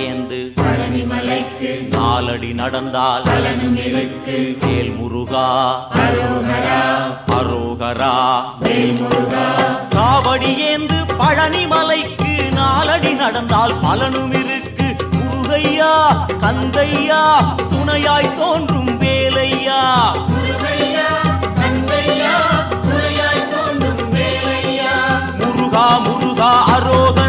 ஏந்து பழனிமலைக்கு நாலடி நடந்தால் பலனும் இருக்கு. வேல் முருகா அரோகரா அரோகரா வேல் முருகா. காவடி ஏந்து பழனிமலைக்கு நாலடி நடந்தால் பலனும் இருக்கு. முருகையா கந்தையா துணையாய் தோன்றும் வேலையா. முருகா முருகா அரோகரா